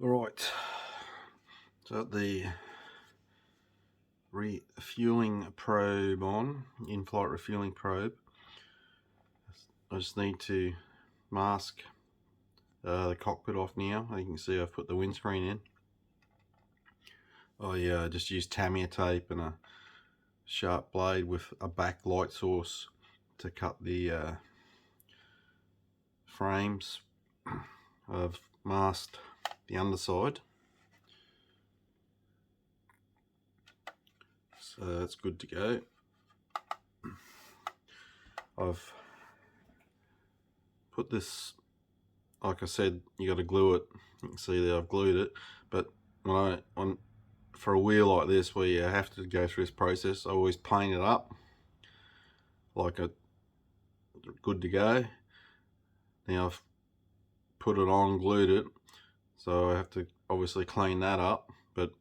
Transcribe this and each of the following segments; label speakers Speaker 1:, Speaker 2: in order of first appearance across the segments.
Speaker 1: Alright, so the refueling probe on, in-flight refueling probe. I just need to mask the cockpit off now. You can see I've put the windscreen in. I just used Tamiya tape and a sharp blade with a backlight source to cut the frames. I've masked the underside, so that's good to go. I've put this, like I said, you got to glue it. You can see that I've glued it, but for a wheel like this where you have to go through this process, I always paint it up like a good to go. Now I've put it on, glued it, so I have to obviously clean that up, but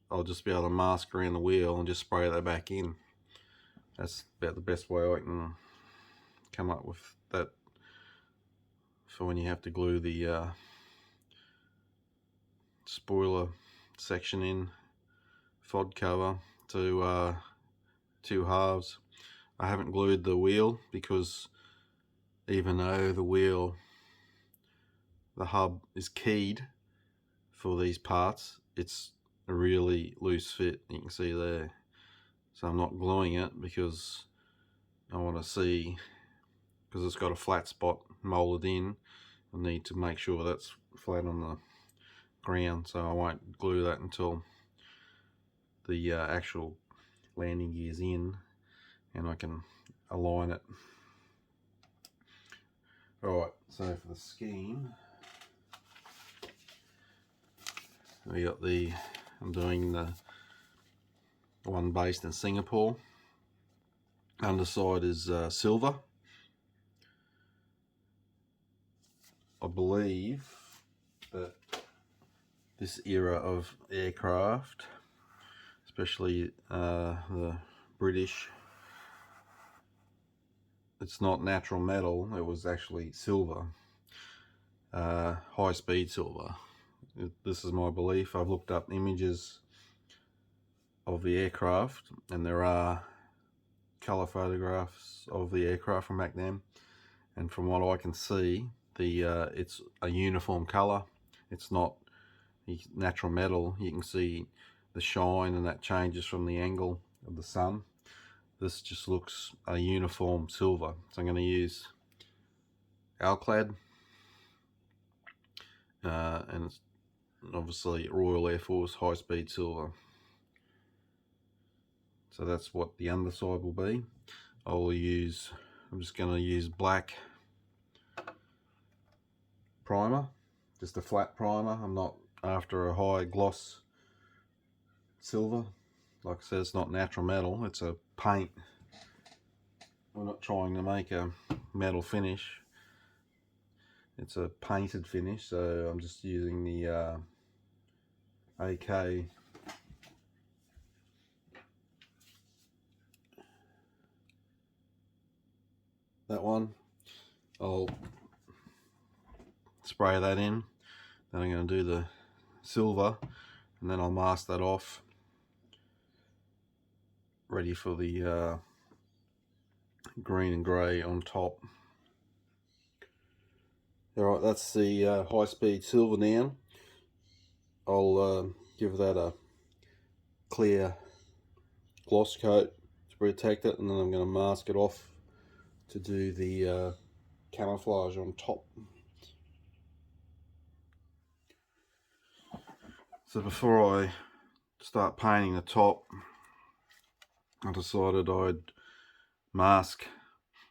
Speaker 1: I'll just be able to mask around the wheel and just spray that back in. That's about the best way I can come up with that for when you have to glue the spoiler section in, FOD cover to two halves. I haven't glued the wheel because even though the hub is keyed for these parts, it's a really loose fit, you can see there. So I'm not gluing it because I want to see, because it's got a flat spot molded in, I need to make sure that's flat on the ground, so I won't glue that until the actual landing gear's in and I can align it. Alright, so for the scheme, we got I'm doing the one based in Singapore. Underside is silver. I believe that this era of aircraft, especially the British, it's not natural metal, it was actually silver, high speed silver. This is my belief. I've looked up images of the aircraft and there are colour photographs of the aircraft from back then, and from what I can see, it's a uniform colour. It's not natural metal. You can see the shine and that changes from the angle of the sun. This just looks a uniform silver, so I'm going to use Alclad, and it's obviously Royal Air Force high speed silver. So that's what the underside will be. I'm just going to use black primer, just a flat primer. I'm not after a high gloss silver. Like I said, it's not natural metal, it's a paint. We're not trying to make a metal finish, it's a painted finish, so I'm just using the AK that one. I'll spray that in, then I'm going to do the silver and then I'll mask that off, ready for the green and grey on top. Alright, that's the high speed silver now. I'll give that a clear gloss coat to protect it, and then I'm going to mask it off to do the camouflage on top. So before I start painting the top, I decided I'd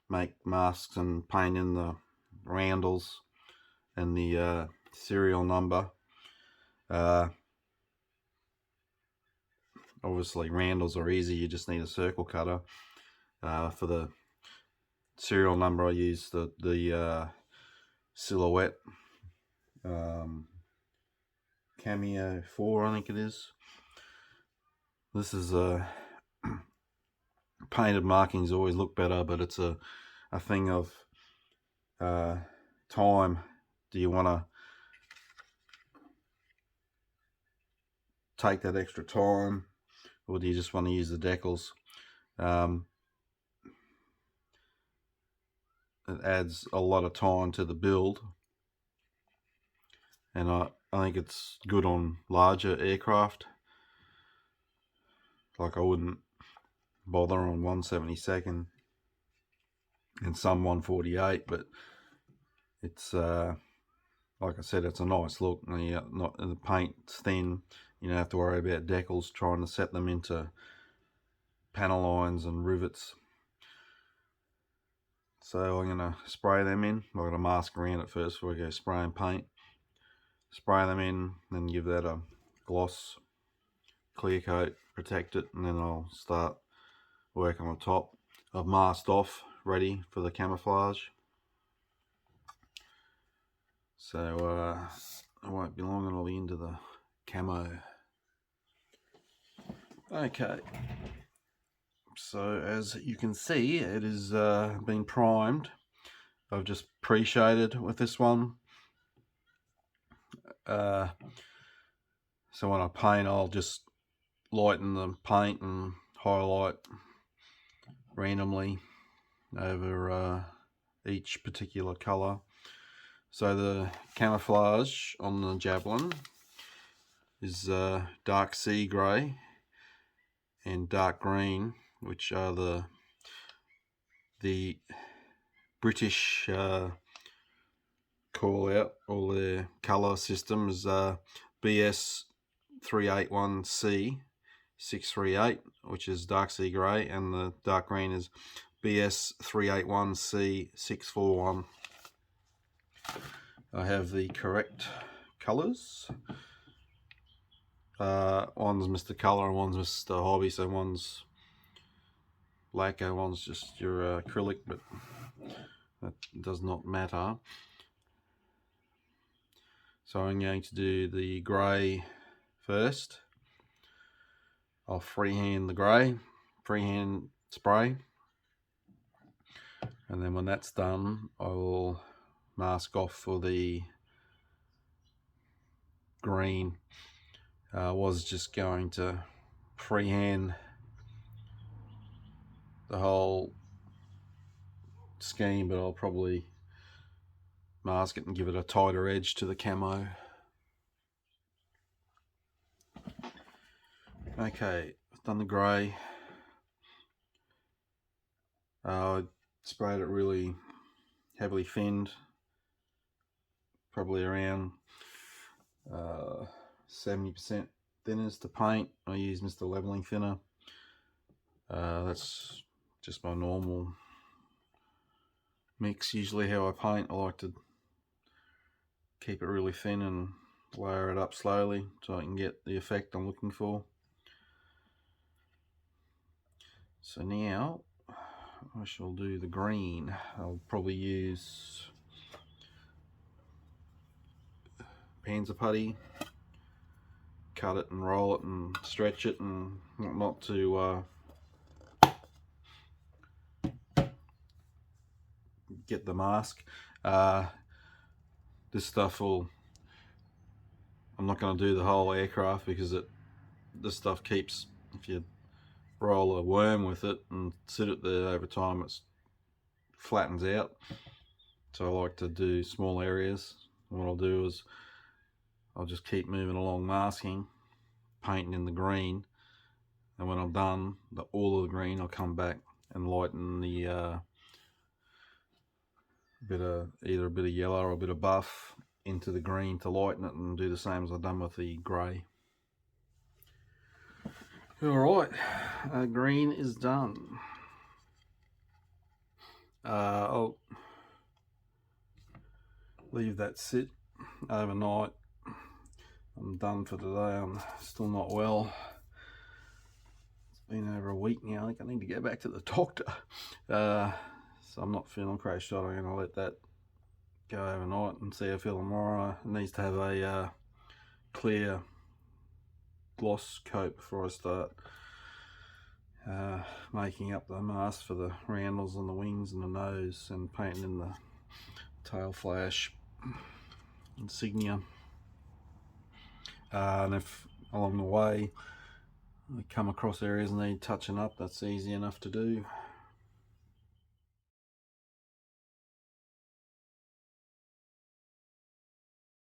Speaker 1: make masks and paint in the Roundels and the serial number. Obviously Roundels are easy, you just need a circle cutter. For the serial number I use the Silhouette Cameo 4, I think it is. This is painted markings always look better, but it's a thing of time. Do you want to take that extra time, or do you just want to use the decals? It adds a lot of time to the build, and I think it's good on larger aircraft. Like I wouldn't bother on 1/72 and some 148, but it's like I said, it's a nice look. The paint's thin. You don't have to worry about decals trying to set them into panel lines and rivets. So I'm going to spray them in. I've got to mask around it first before I go spraying paint. Spray them in, then give that a gloss, clear coat, protect it, and then I'll start working on top. I've masked off, ready for the camouflage. So it won't be long and I'll be into the camo. Okay. So as you can see, it has been primed. I've just pre-shaded with this one. So when I paint, I'll just lighten the paint and highlight randomly over each particular colour. So the camouflage on the Javelin is dark sea grey and dark green, which are the British call out. All their colour system is BS 381C 638, which is dark sea grey, and the dark green is BS 381C 641. I have the correct colours. One's Mr. Colour and one's Mr. Hobby, so one's lacquer, one's just your acrylic, but that does not matter. So I'm going to do the grey first. I'll freehand the grey, freehand spray, and then when that's done I will mask off for the green. I was just going to freehand the whole scheme, but I'll probably mask it and give it a tighter edge to the camo. Okay, I've done the grey. I sprayed it really heavily thinned, probably around 70% thinners to paint. I use Mr. Leveling Thinner. That's just my normal mix. Usually how I paint, I like to keep it really thin and layer it up slowly so I can get the effect I'm looking for. So now I shall do the green. I'll probably use Panzer putty, cut it and roll it and stretch it and not to get the mask. This stuff will, I'm not going to do the whole aircraft because this stuff keeps, if you roll a worm with it and sit it there over time, it flattens out. So I like to do small areas. And what I'll do is I'll just keep moving along, masking, painting in the green, and when I'm done all of the green, I'll come back and lighten the either a bit of yellow or a bit of buff into the green to lighten it, and do the same as I've done with the grey. Alright, green is done. I'll leave that sit overnight. I'm done for today. I'm still not well. It's been over a week now. I think I need to go back to the doctor. So I'm not feeling crazy shot. I'm going to let that go overnight and see how I feel tomorrow. It needs to have a clear gloss coat before I start making up the mask for the roundels and the wings and the nose, and painting in the tail flash insignia. And if along the way we come across areas that need touching up, that's easy enough to do.